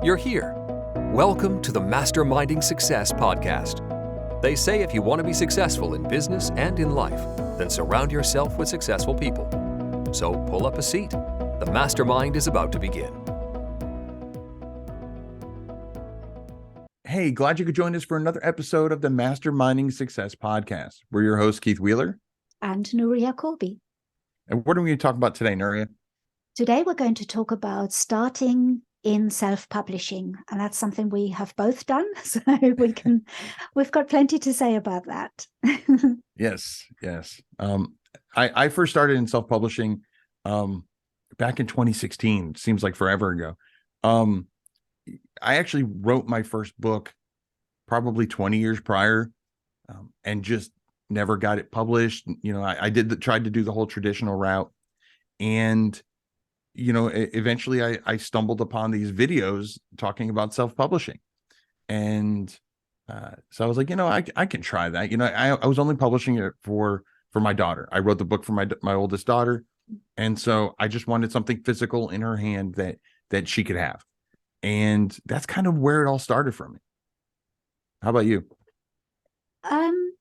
You're here. Welcome to the Masterminding Success podcast. They say if you want to be successful in business and in life, then surround yourself with successful people. So pull up a seat. The mastermind is about to begin. Hey, glad you could join us for another episode of the Masterminding Success podcast. We're your hosts, Keith Wheeler and Nuria Corby. And what are we going to talk about today, Nuria? Today, we're going to talk about starting in self-publishing, and that's something we have both done. So we've got plenty to say about that. Yes. I first started in self-publishing back in 2016. Seems like forever ago. I actually wrote my first book probably 20 years prior, and just never got it published. I tried to do the whole traditional route, and eventually I stumbled upon these videos talking about self-publishing. And so I was like, I can try that. I was only publishing it for my daughter. I wrote the book for my oldest daughter. And so I just wanted something physical in her hand that she could have. And that's kind of where it all started for me. How about you?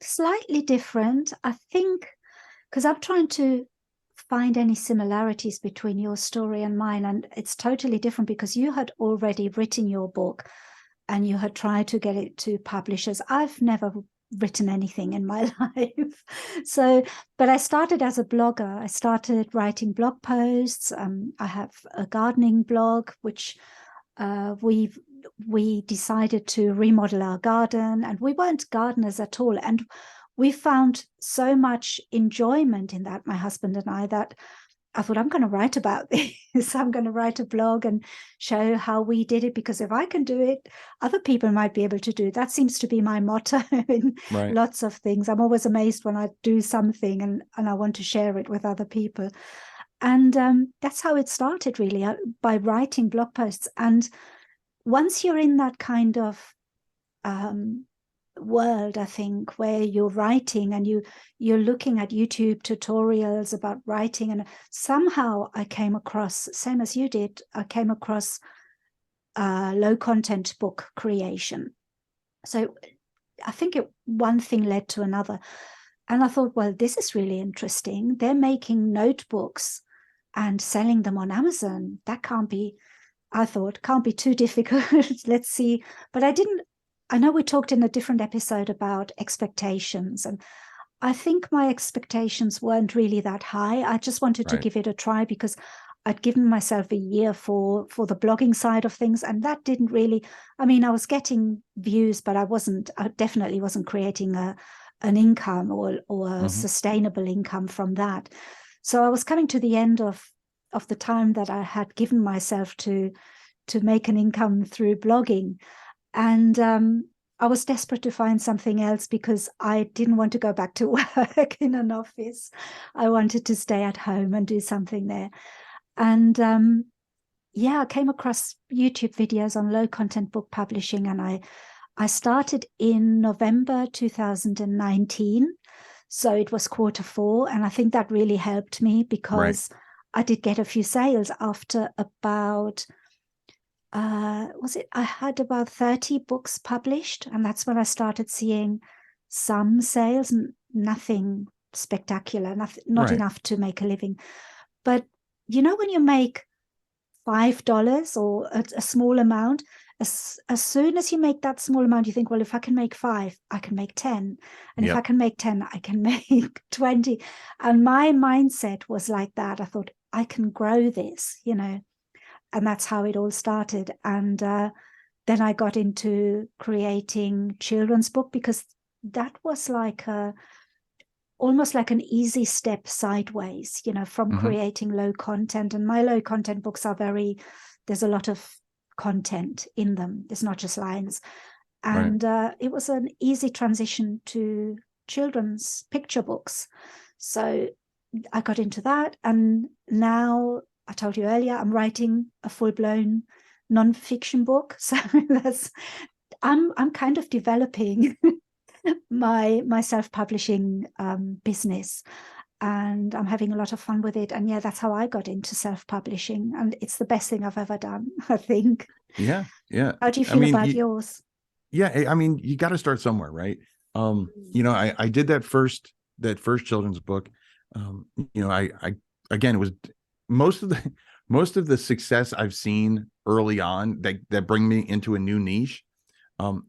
Slightly different, I think, because I'm trying to find any similarities between your story and mine, and it's totally different because you had already written your book and you had tried to get it to publishers. I've never written anything in my life, but I started as a blogger. I started writing blog posts. I have a gardening blog which we decided to remodel our garden, and we weren't gardeners at all, and we found so much enjoyment in that, my husband and I, that I thought, I'm going to write about this. I'm going to write a blog and show how we did it, because if I can do it, other people might be able to do it. That seems to be my motto in lots of things. I'm always amazed when I do something and I want to share it with other people. And that's how it started, really, by writing blog posts. And once you're in that kind of world, I think, where you're writing and you're looking at YouTube tutorials about writing, and somehow I came across, same as you did, I came across low content book creation. So I think one thing led to another, and I thought, well, this is really interesting. They're making notebooks and selling them on Amazon. That can't be too difficult. Let's see. But I know we talked in a different episode about expectations, and I think my expectations weren't really that high. I just wanted to give it a try because I'd given myself a year for the blogging side of things, and that didn't really, I was getting views, but I definitely wasn't creating an income or a sustainable income from that. So I was coming to the end of the time that I had given myself to make an income through blogging. And I was desperate to find something else because I didn't want to go back to work in an office. I wanted to stay at home and do something there. And I came across YouTube videos on low content book publishing, and I started in November 2019. So it was Q4, and I think that really helped me because I did get a few sales after about I had about 30 books published, and that's when I started seeing some sales, nothing spectacular, not enough to make a living. But when you make $5 or a small amount, as soon as you make that small amount, you think, well, if I can make 5, I can make 10. And if I can make 10, I can make 20. And my mindset was like that. I thought, I can grow this, and that's how it all started. And then I got into creating children's book, because that was almost like an easy step sideways, from creating low content. And my low content books are there's a lot of content in them. It's not just lines. And it was an easy transition to children's picture books. So I got into that. And now, I told you earlier, I'm writing a full-blown non-fiction book. So I'm kind of developing my self-publishing business. and I'm having a lot of fun with it. And yeah, that's how I got into self-publishing, and it's the best thing I've ever done, I think. Yeah. Yeah. How do you feel about yours? Yeah. I mean, you got to start somewhere, right? You know, I did that first children's book. You know, I again, it was most of the success I've seen early on that bring me into a new niche,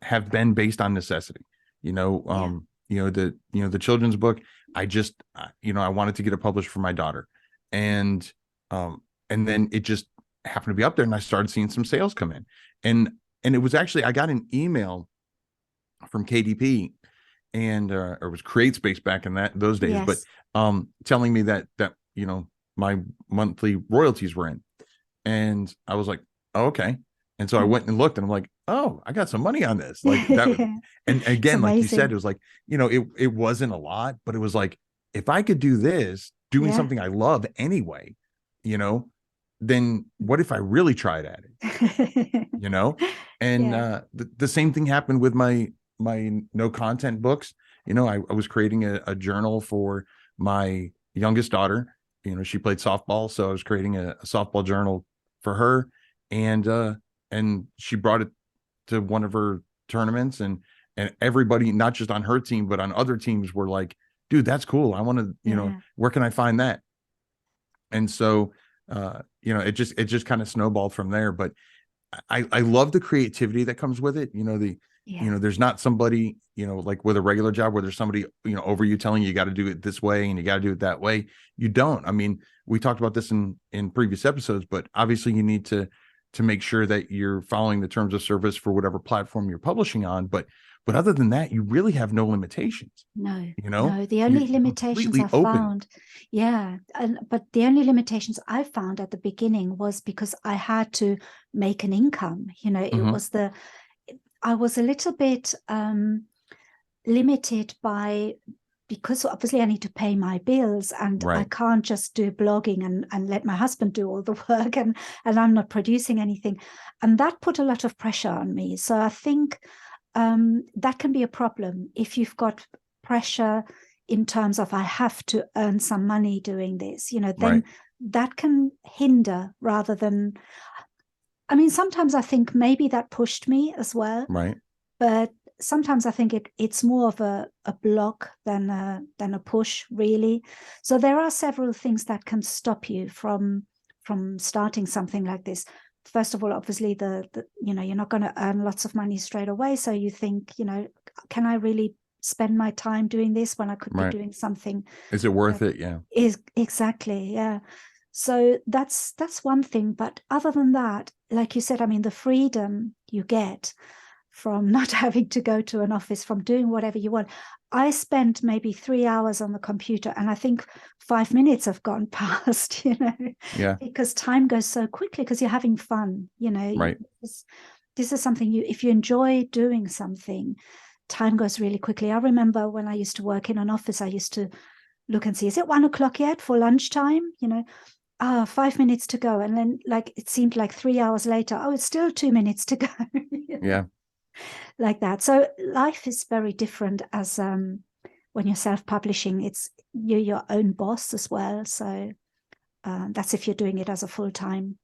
have been based on necessity. You know, the children's book, I just, I wanted to get it published for my daughter, and then it just happened to be up there, and I started seeing some sales come in, and it was actually, I got an email from KDP, and or it was CreateSpace back in those days, Yes. but telling me that my monthly royalties were in, and I was like, oh, okay. And so I went and looked, and I'm like, oh, I got some money on this. Like that. And again, like you said, it was like, it wasn't a lot, but it was like, if I could do this, doing something I love anyway, then what if I really tried at it? And the same thing happened with my no content books. I was creating a journal for my youngest daughter. She played softball, so I was creating a softball journal for her, and she brought it to one of her tournaments, and everybody, not just on her team, but on other teams, were like, dude, that's cool. I want to, where can I find that? And so, it just kind of snowballed from there. But I love the creativity that comes with it. There's not somebody, like with a regular job where there's somebody, over you telling you got to do it this way and you got to do it that way. You don't. I mean, we talked about this in previous episodes, but obviously you need to make sure that you're following the terms of service for whatever platform you're publishing on. But other than that, you really have no limitations. No, the only limitations I found, but the only limitations I found at the beginning was because I had to make an income. It was I was a little bit limited because obviously I need to pay my bills, and I can't just do blogging and let my husband do all the work, and I'm not producing anything. And that put a lot of pressure on me. So I think that can be a problem if you've got pressure in terms of I have to earn some money doing this, then that can hinder rather than, I mean, sometimes I think maybe that pushed me as well. Right. But sometimes I think it's more of a block than a push, really. So there are several things that can stop you from starting something like this. First of all, obviously, you're not going to earn lots of money straight away. So you think, can I really spend my time doing this when I could be doing something? Is it worth it? Yeah. Exactly. Yeah. So that's one thing. But other than that, like you said, I mean, the freedom you get from not having to go to an office, from doing whatever you want. I spent maybe 3 hours on the computer, and I think 5 minutes have gone past, because time goes so quickly because you're having fun, Right. This is something if you enjoy doing something, time goes really quickly. I remember when I used to work in an office, I used to look and see, is it 1 o'clock yet for lunchtime? 5 minutes to go. And then it seemed like 3 hours later, it's still 2 minutes to go. Yeah. Like that. So life is very different as when you're self-publishing, you're your own boss as well. So that's if you're doing it as a full-time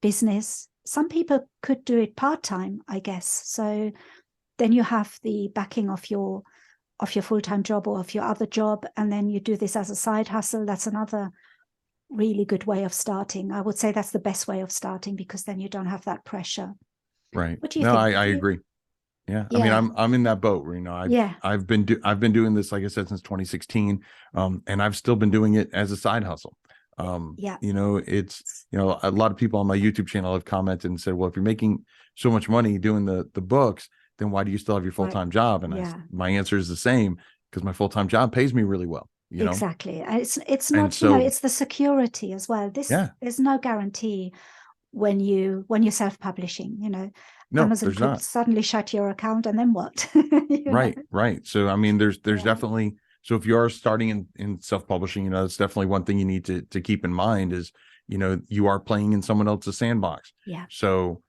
business. Some people could do it part-time, I guess. So then you have the backing of your full-time job or of your other job, and then you do this as a side hustle. That's another really good way of starting. I would say that's the best way of starting, because then you don't have that pressure. Right. What do you think? I agree. Yeah. I mean, I'm in that boat where, I've been doing this, like I said, since 2016. And I've still been doing it as a side hustle. It's, a lot of people on my YouTube channel have commented and said, well, if you're making so much money doing the books, then why do you still have your full-time job? And my answer is the same, because my full-time job pays me really well. Exactly. It's not, it's the security as well. There's no guarantee when you're self-publishing, No, Amazon could not. suddenly shut your account, and then what? Right. So, I mean, there's definitely, so if you are starting in self-publishing, it's definitely one thing you need to keep in mind is, you are playing in someone else's sandbox. Yeah. So,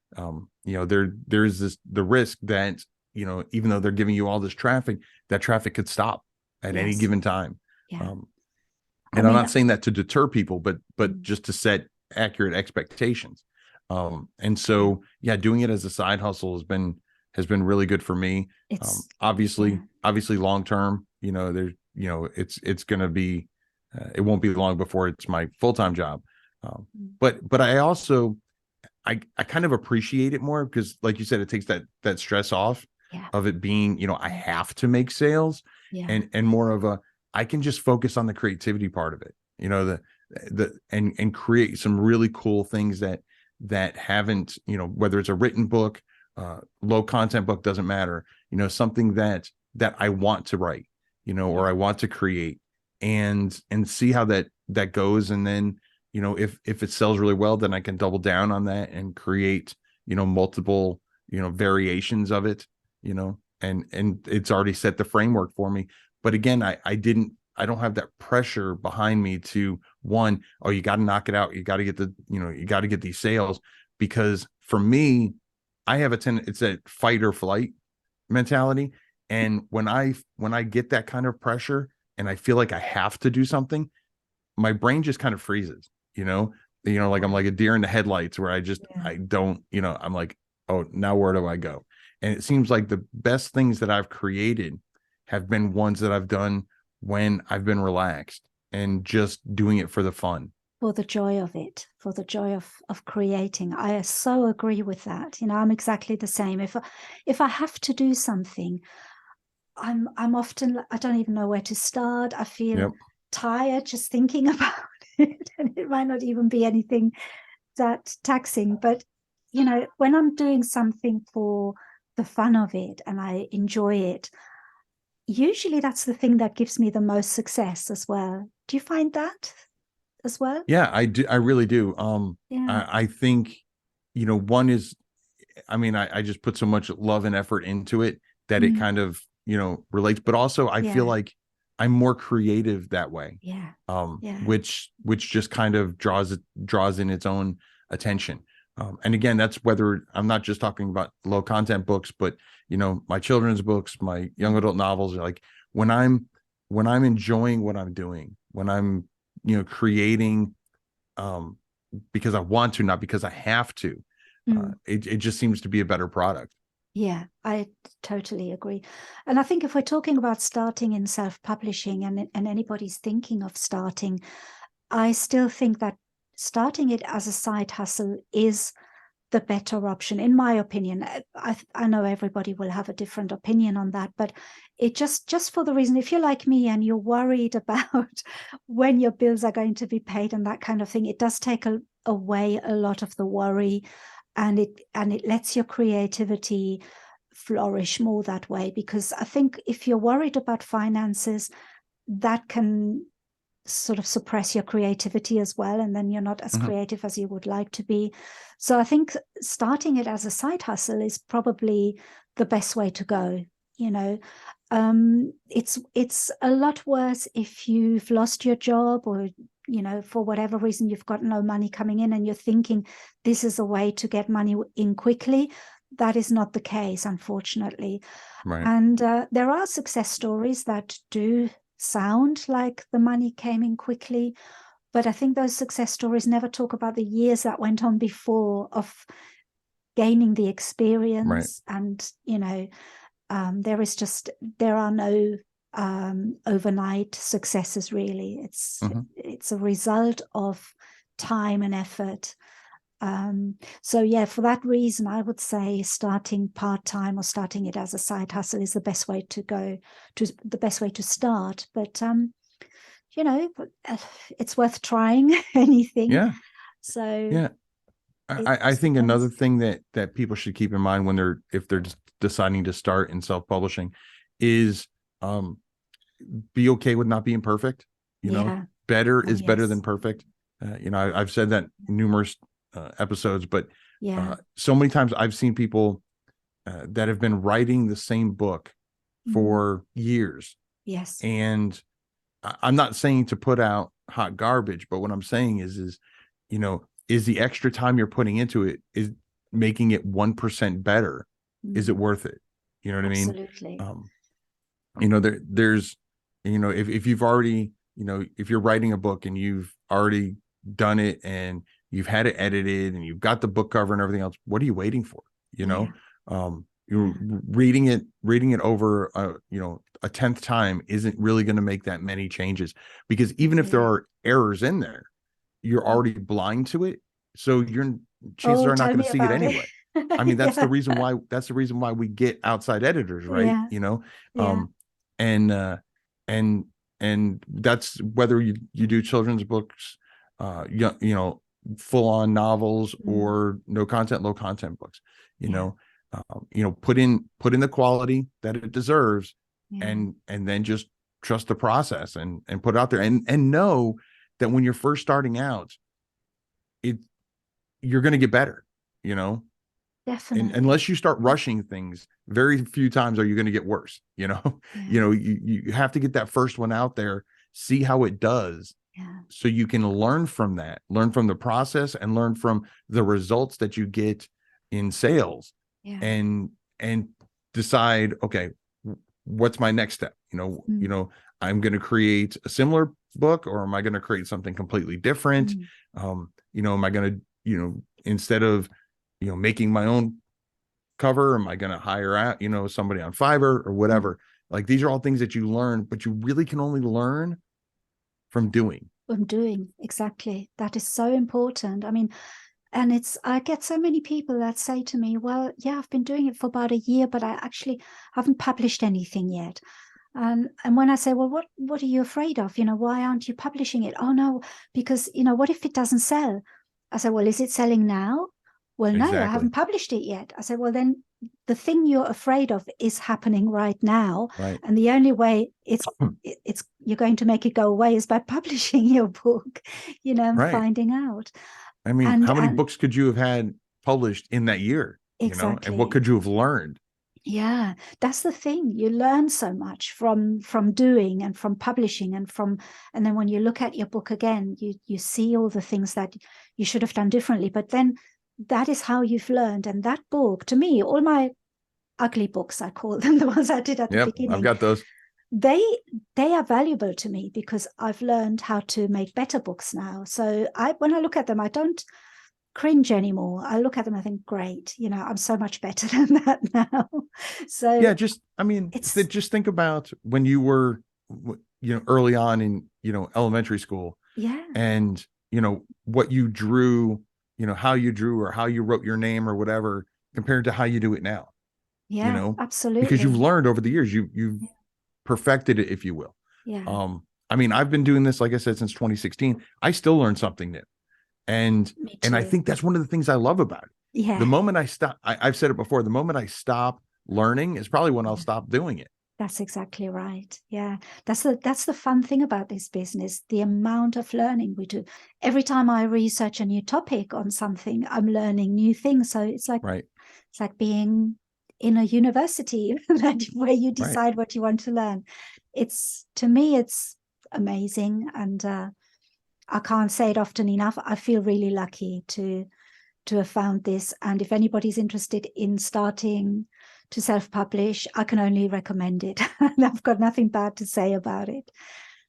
there's the risk that, even though they're giving you all this traffic, that traffic could stop at any given time. Yeah. And I'm not saying that to deter people, but just to set accurate expectations. And so, yeah, doing it as a side hustle has been really good for me. It's obviously long term, there's, it's going to be, it won't be long before it's my full-time job. But I also, I kind of appreciate it more because, like you said, it takes that stress off of it being, I have to make sales, and more of a, I can just focus on the creativity part of it, and create some really cool things that haven't, whether it's a written book, low content book, doesn't matter, something that I want to write, or I want to create, and see how that goes. And then, if it sells really well, then I can double down on that and create, multiple, variations of it, and it's already set the framework for me. But again, I don't have that pressure behind me to, one, oh, you got to knock it out. You got to get you got to get these sales, because for me, I have it's a fight or flight mentality. And when I get that kind of pressure and I feel like I have to do something, my brain just kind of freezes, like I'm like a deer in the headlights, where I don't, I'm like, oh, now where do I go? And it seems like the best things that I've created have been ones that I've done when I've been relaxed and just doing it for the fun. For the joy of it, for the joy of creating. I so agree with that. I'm exactly the same. If I have to do something, I'm often, I don't even know where to start. I feel tired just thinking about it, and it might not even be anything that taxing. But when I'm doing something for the fun of it and I enjoy it, usually that's the thing that gives me the most success as well. Do you find that as well? Yeah, I do. I really do. I think, one is, I just put so much love and effort into it that it kind of, relates, but also I feel like I'm more creative that way. Which just kind of draws in its own attention. And again, that's whether I'm not just talking about low content books, but, my children's books, my young adult novels, like when I'm enjoying what I'm doing, when I'm, creating, because I want to, not because I have to, it just seems to be a better product. Yeah, I totally agree. And I think if we're talking about starting in self-publishing and anybody's thinking of starting, I still think that starting it as a side hustle is the better option, in my opinion. I know everybody will have a different opinion on that, but it just for the reason, if you're like me and you're worried about when your bills are going to be paid and that kind of thing, it does take away a lot of the worry, and it lets your creativity flourish more that way. Because I think if you're worried about finances, that can sort of suppress your creativity as well, and then you're not as creative as you would like to be. So I think starting it as a side hustle is probably the best way to go. It's a lot worse if you've lost your job, or for whatever reason you've got no money coming in and you're thinking this is a way to get money in quickly. That is not the case, unfortunately. Right. And there are success stories that do sound like the money came in quickly, but I think those success stories never talk about the years that went on before of gaining the experience. And there are no overnight successes, really. It's a result of time and effort. So yeah, for that reason, I would say starting part-time or starting it as a side hustle is the best way to go, the best way to start. But it's worth trying anything. Yeah. So yeah, I think another thing that people should keep in mind if they're deciding to start in self-publishing is be okay with not being perfect. Better is better than perfect. I've said that numerous episodes, but so many times I've seen people that have been writing the same book for years. Yes. And I'm not saying to put out hot garbage, but what I'm saying is the extra time you're putting into it is making it 1% better. Is it worth it? You know what I mean? Absolutely. There's if you've already you know, if you're writing a book and you've already done it and you've had it edited and you've got the book cover and everything else, what are you waiting for? You know, you're reading it over, you know, a 10th time isn't really going to make that many changes, because even if there are errors in there, you're already blind to it. So chances are not going to see it anyway. I mean, that's the reason why we get outside editors, right? You know, and that's whether you do children's books, you know, full on novels, or no content, low content books, you know, put in the quality that it deserves, and then just trust the process and put it out there, and know that when you're first starting out, you're going to get better, you know. Definitely. And unless you start rushing things, very few times are you going to get worse, you know. You know, you have to get that first one out there, see how it does, so you can learn from that, learn from the process, and learn from the results that you get in sales, and decide, okay, what's my next step? You know, I'm going to create a similar book, or am I going to create something completely different? You know, am I going to, you know, instead of, you know, making my own cover, am I going to hire out, you know, somebody on Fiverr or whatever? Like, these are all things that you learn, but you really can only learn from doing. Exactly. That is so important. I mean, and I get so many people that say to me, well, yeah, I've been doing it for about a year, but I actually haven't published anything yet. And when I say, well, what are you afraid of? You know, why aren't you publishing it? Oh no, because, you know, what if it doesn't sell? I said, well, is it selling now? Well, no, I haven't published it yet. I said, well, then the thing you're afraid of is happening right now. And the only way it's you're going to make it go away is by publishing your book, you know, and finding out. I mean, how many books could you have had published in that year? Exactly. You know, and what could you have learned? Yeah, that's the thing. You learn so much from doing and from publishing, and then when you look at your book again, you see all the things that you should have done differently. But then that is how you've learned. And that book, to me, all my ugly books, I call them, the ones I did at the beginning, I've got those. They are valuable to me because I've learned how to make better books now. So when I look at them, I don't cringe anymore. I look at them, I think, great, you know, I'm so much better than that now. So yeah, just think about when you were, you know, early on in, you know, elementary school, and, you know, what you drew, you know, how you drew or how you wrote your name or whatever, compared to how you do it now. Yeah, you know, absolutely. Because you've learned over the years, you've perfected it, if you will. I mean, I've been doing this, like I said, since 2016. I still learn something new. And I think that's one of the things I love about it. The moment I stop, I've said it before, the moment I stop learning is probably when I'll stop doing it. That's exactly right. Yeah, that's the fun thing about this business, the amount of learning we do. Every time I research a new topic on something, I'm learning new things. So it's like it's like being in a university where you decide what you want to learn. To me, it's amazing, and I can't say it often enough. I feel really lucky to have found this. And if anybody's interested in starting to self-publish, I can only recommend it. I've got nothing bad to say about it.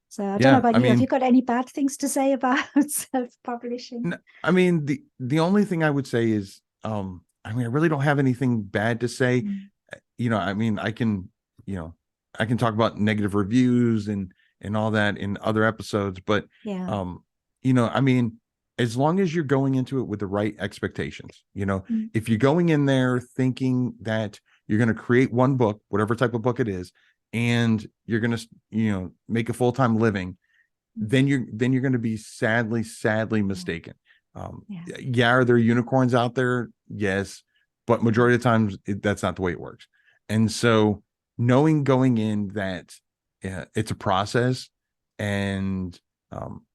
So I don't know about you. Have you got any bad things to say about self-publishing? I mean, the only thing I would say is, I mean, I really don't have anything bad to say. You know, I mean, I can talk about negative reviews and all that in other episodes, but you know, I mean, as long as you're going into it with the right expectations, you know, if you're going in there thinking that you're going to create one book, whatever type of book it is, and you're going to, you know, make a full-time living, then you're going to be sadly mistaken. Are there unicorns out there? Yes, but majority of the times that's not the way it works. And so knowing going in that it's a process, and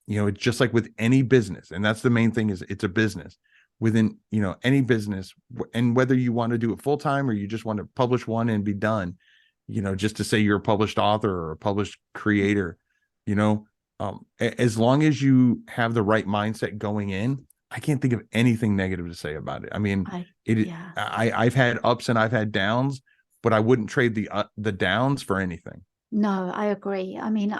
you know, it's just like with any business, and that's the main thing, is it's a business. Within, you know, any business, and whether you want to do it full time or you just want to publish one and be done, you know, just to say you're a published author or a published creator, you know, as long as you have the right mindset going in, I can't think of anything negative to say about it. I mean, I've had ups and I've had downs, but I wouldn't trade the downs for anything. No, I agree. I mean,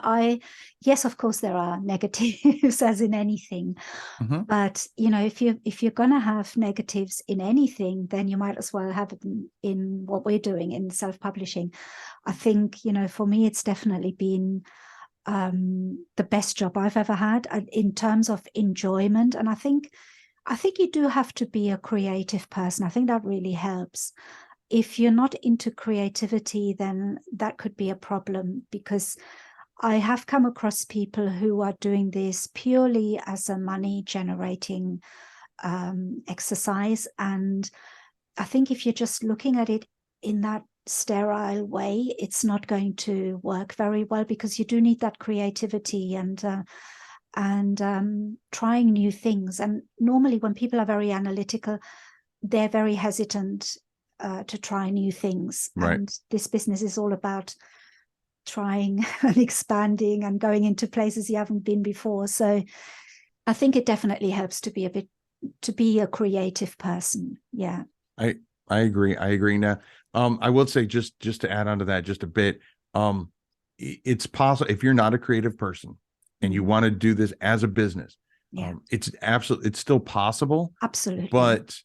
yes, of course there are negatives as in anything, Hmm. but if you're going to have negatives in anything, then you might as well have it in what we're doing in self-publishing. I think, for me, it's definitely been the best job I've ever had in terms of enjoyment. And I think you do have to be a creative person. I think that really helps. If you're not into creativity, then that could be a problem, because I have come across people who are doing this purely as a money generating exercise. And I think if you're just looking at it in that sterile way, it's not going to work very well, because you do need that creativity and trying new things. And normally when people are very analytical, they're very hesitant to try new things. Right. And this business is all about trying and expanding and going into places you haven't been before. So I think it definitely helps to be a creative person. Yeah. I agree. Now, I will say, just to add on to that just a bit, it's possible if you're not a creative person and you want to do this as a business. Yeah. It's still possible. Absolutely. But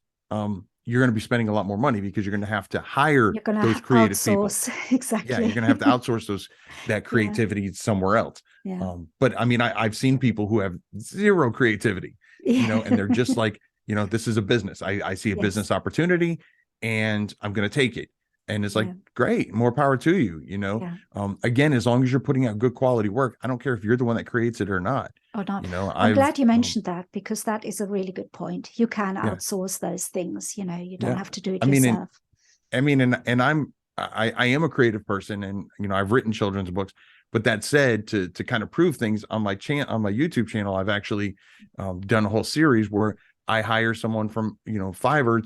you're going to be spending a lot more money, because you're going to have to hire those creative outsource. people. Exactly. Yeah, you're going to have to outsource that creativity somewhere else. Yeah. But I mean, I've seen people who have zero creativity, and they're just like, this is a business. I see a business opportunity and I'm going to take it. And it's like, great, more power to you, again, as long as you're putting out good quality work, I don't care if you're the one that creates it or not. Or not. I'm glad you mentioned that, because that is a really good point. You can outsource those things, you don't have to do it yourself. I am a creative person, and I've written children's books. But that said, to kind of prove things on my YouTube channel, I've actually done a whole series where I hire someone from Fiverr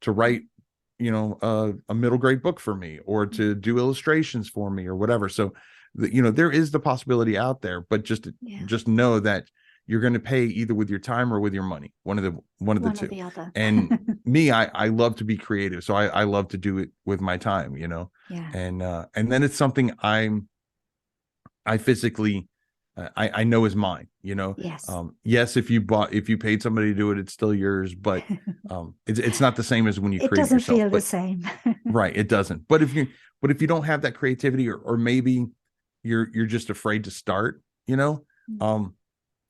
to write a middle grade book for me, or to do illustrations for me, or whatever. So there is the possibility out there, but just know that you're going to pay either with your time or with your money, one of the two. Or the other. And me, I love to be creative, so I love to do it with my time, and then it's something I physically I know is mine, Yes. Yes, if you paid somebody to do it, it's still yours, but it's not the same as when you create yourself. It doesn't feel the same. Right, it doesn't. But if you don't have that creativity, or maybe you're just afraid to start, but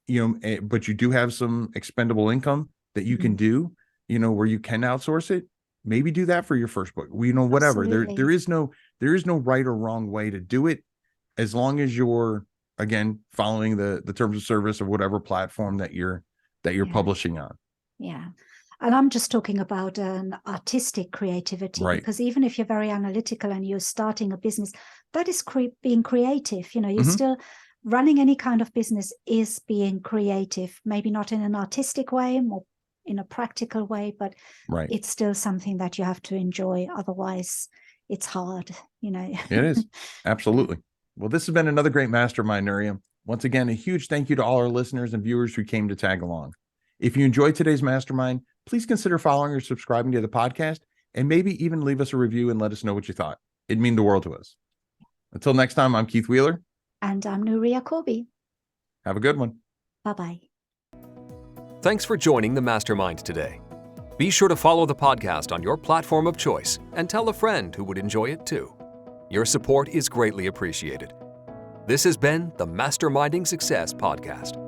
you do have some expendable income that you can do, where you can outsource it, maybe do that for your first book. Whatever. Absolutely. There is no right or wrong way to do it, as long as you're, again, following the terms of service of whatever platform that you're publishing on. Yeah. And I'm just talking about an artistic creativity, right? Because even if you're very analytical and you're starting a business, that is being creative. You're still running any kind of business is being creative, maybe not in an artistic way, more in a practical way, but it's still something that you have to enjoy. Otherwise, it's hard, It is. Absolutely. Well, this has been another great mastermind, Nuria. Once again, a huge thank you to all our listeners and viewers who came to tag along. If you enjoyed today's mastermind, please consider following or subscribing to the podcast, and maybe even leave us a review and let us know what you thought. It'd mean the world to us. Until next time, I'm Keith Wheeler. And I'm Nuria Corby. Have a good one. Bye-bye. Thanks for joining the Mastermind today. Be sure to follow the podcast on your platform of choice and tell a friend who would enjoy it too. Your support is greatly appreciated. This has been the Masterminding Success Podcast.